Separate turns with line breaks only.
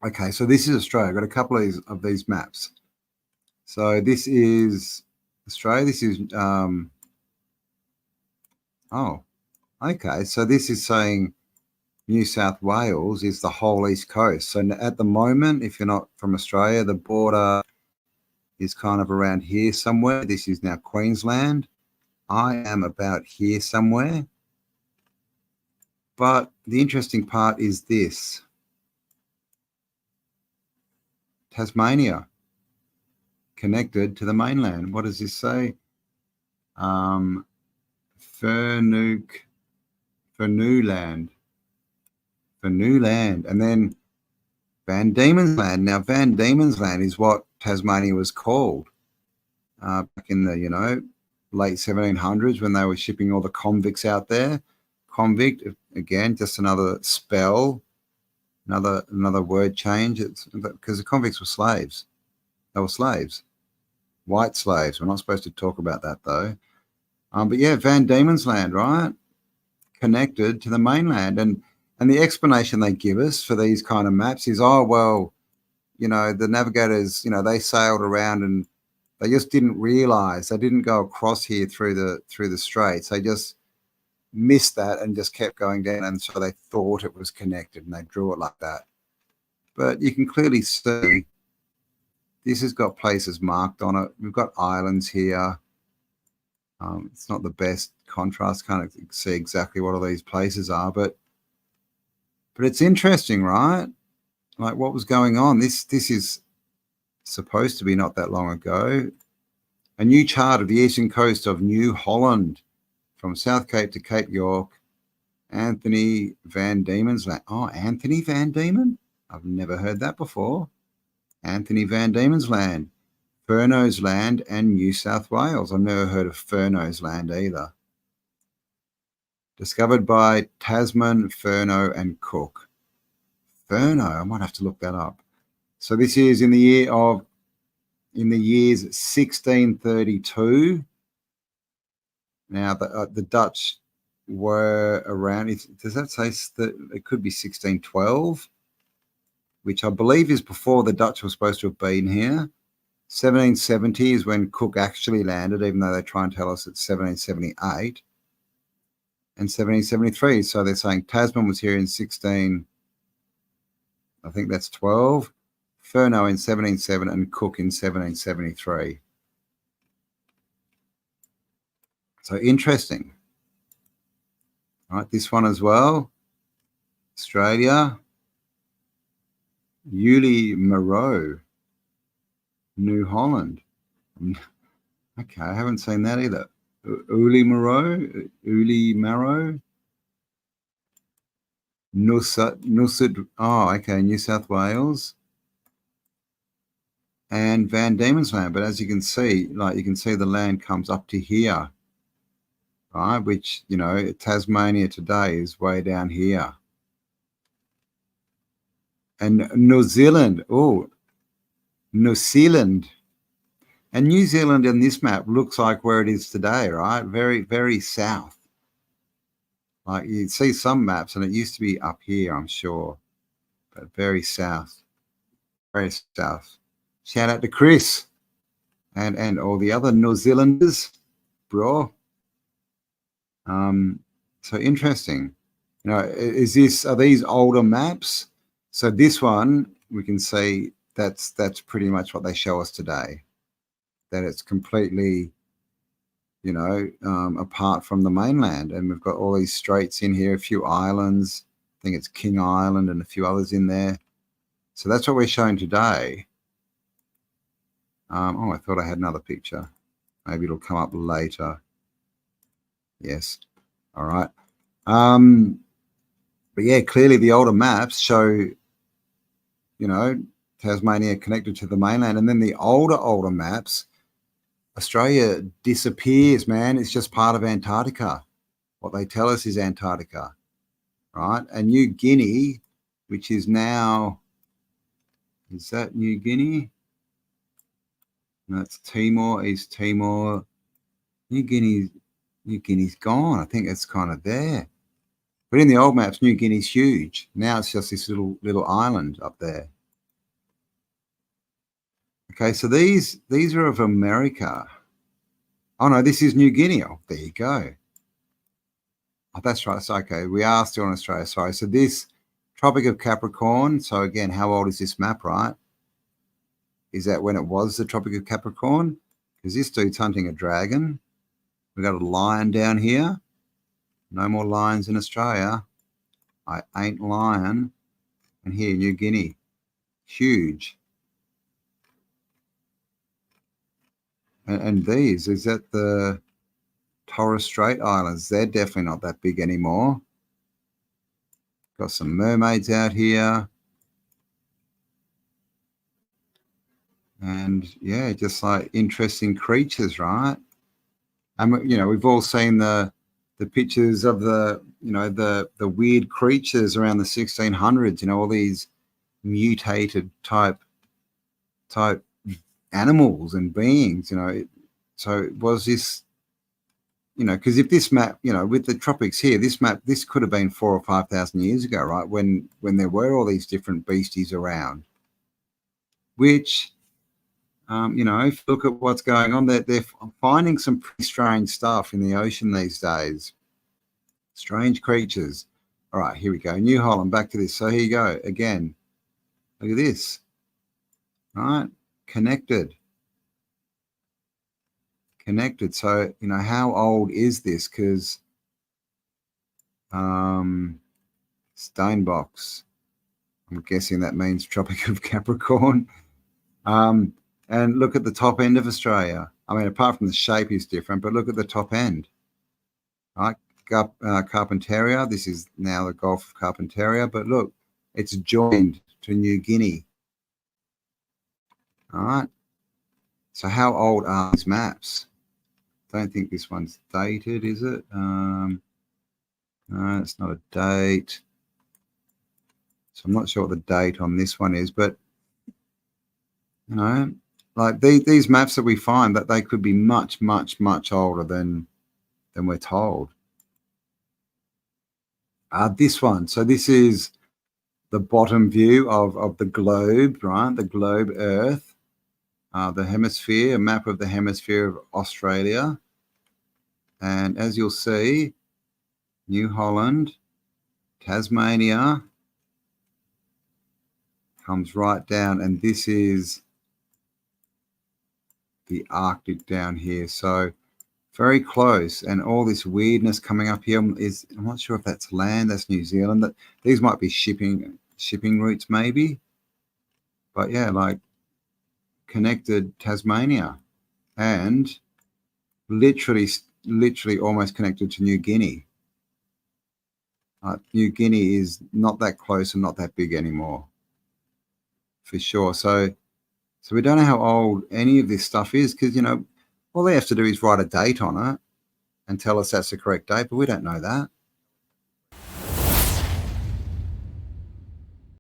Okay, so this is Australia. I've got a couple of these maps. So this is Australia. This is, oh, okay. So this is saying New South Wales is the whole east coast. So at the moment, if you're not from Australia, the border is kind of around here somewhere. This is now Queensland. I am about here somewhere. But the interesting part is this. Tasmania, connected to the mainland. What does this say? Fernooland. And then Van Diemen's Land. Now, Van Diemen's Land is what Tasmania was called back in the, late 1700s when they were shipping all the convicts out there. Convict, again, just another spell, another word change. It's because the convicts were slaves. They were slaves, white slaves. We're not supposed to talk about that though. But yeah, Van Diemen's Land, right? Connected to the mainland. And the explanation they give us for these kind of maps is, oh, well, the navigators, they sailed around and they just didn't realize, they didn't go across here through the straits. They just missed that and just kept going down, and so they thought it was connected and they drew it like that. But you can clearly see this has got places marked on it. We've got islands here. It's not the best contrast, can't see exactly what all these places are, but it's interesting, right? Like what was going on. This is supposed to be not that long ago. A new chart of the eastern coast of New Holland from South Cape to Cape York. Anthony Van Diemen's Land. Oh, Anthony Van Diemen? I've never heard that before. Anthony Van Diemen's Land, Furneaux's Land, and New South Wales. I've never heard of Furneaux's Land either. Discovered by Tasman, Furneaux, and Cook. Furneaux, I might have to look that up. So this is in the years 1632. Now the Dutch were around. Does that say that it could be 1612, which I believe is before the Dutch were supposed to have been here. 1770 is when Cook actually landed, even though they try and tell us it's 1778 and 1773. So they're saying Tasman was here in 16. I think that's 12. Furneaux in 1707 and Cook in 1773. So interesting. All right, this one as well. Australia. Uli Moreau, New Holland. Okay, I haven't seen that either. Uli Moreau. Nussid. Oh, okay, New South Wales. And Van Diemen's Land. But as you can see, the land comes up to here, right? Which, Tasmania today is way down here. And New Zealand, New Zealand. And New Zealand in this map looks like where it is today, right? Very, very south. Like you see some maps and it used to be up here, I'm sure, but very south, very south. Shout out to Chris and all the other New Zealanders, bro. So interesting. Are these older maps? So this one, we can see that's pretty much what they show us today, that it's completely, apart from the mainland. And we've got all these straits in here, a few islands. I think it's King Island and a few others in there. So that's what we're showing today. I thought I had another picture. Maybe it'll come up later. Yes. All right. But yeah, clearly the older maps show, Tasmania connected to the mainland. And then the older maps, Australia disappears, man. It's just part of Antarctica. What they tell us is Antarctica, right? And New Guinea, which is now, is that New Guinea? No, it's Timor, East Timor. New Guinea's gone. I think it's kind of there. But in the old maps, New Guinea's huge. Now it's just this little island up there. Okay, so these are of America. Oh no, this is New Guinea. Oh, there you go. Oh, that's right. So, okay, we are still in Australia. Sorry. So this Tropic of Capricorn. So again, how old is this map, right? Is that when it was the Tropic of Capricorn? Because this dude's hunting a dragon. We got a lion down here. No more lions in Australia. I ain't lying. And here, New Guinea. Huge. And these, is that the Torres Strait Islands? They're definitely not that big anymore. Got some mermaids out here. And yeah, just like interesting creatures, right? And you know, we've all seen the pictures of the, you know, the weird creatures around the 1600s, you know, all these mutated type animals and beings, you know. So was this, you know, because if this map, you know, with the tropics here, this map, this could have been 4,000 or 5,000 years ago, right? When there were all these different beasties around, which, you know, if you look at what's going on, they're finding some pretty strange stuff in the ocean these days. Strange creatures. All right, here we go. New Holland, back to this. So here you go again. Look at this. All right, connected. So, you know, how old is this? Because Steinbox, I'm guessing that means Tropic of Capricorn. And look at the top end of Australia. I mean, apart from the shape is different, but look at the top end. All right, Carpentaria. This is now the Gulf of Carpentaria, but look, it's joined to New Guinea. All right. So how old are these maps? Don't think this one's dated, is it? No, it's not a date. So I'm not sure what the date on this one is, but you know, like these maps that we find, that they could be much, much, much older than we're told. This one. So this is the bottom view of the globe, right? The globe Earth, the hemisphere, a map of the hemisphere of Australia. And as you'll see, New Holland, Tasmania comes right down, and this is the Arctic down here. So very close, and all this weirdness coming up here is, I'm not sure if that's land, that's New Zealand. That these might be shipping routes maybe, but yeah, like connected Tasmania, and literally almost connected to New Guinea. New Guinea is not that close and not that big anymore, for sure. So we don't know how old any of this stuff is, because, you know, all they have to do is write a date on it and tell us that's the correct date, but we don't know that.